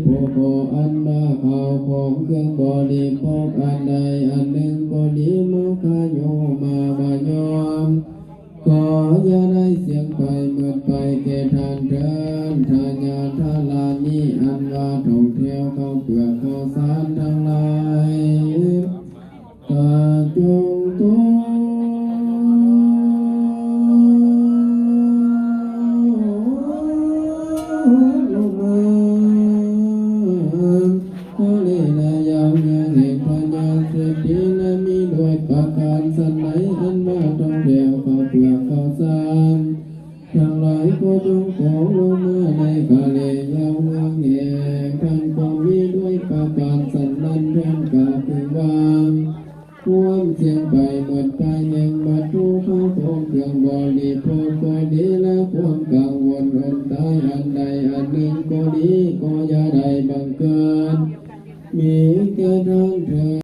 โภโภอันนาข้าวของเครื่องบริโภคอันใดอันหนึ่งก็ดีมุขโยมาบายอมขออย่าได้เสียงไปเมื่อไปแก่ทานเถินทายาทาลานีอันว่าท่องเที่ยวเข้าเปลือกเข้าสารทั้งหลายกาจงทุลงมาขอเลนายาวยังเหตุพญาเศรษฐีนั้นมีด้วยประการสันไหนอันว่าท่องเที่ยวเข้าเปลือกเข้าสารทั้งหลายก็จงขอลงมาในกาเลยาวเมืองแห่งท่านก็มีด้วยประการสันนั้นเพื่อนกาคือวางความเสียงไปหมดไปแห่งบัตรทุกข้าของเครื่องบริโภคก็ดีและความกังวลอันตายอันใดอันหนึ่งก็ดีก็อย่าได้บังเกิดมีแก่ท่านเถิด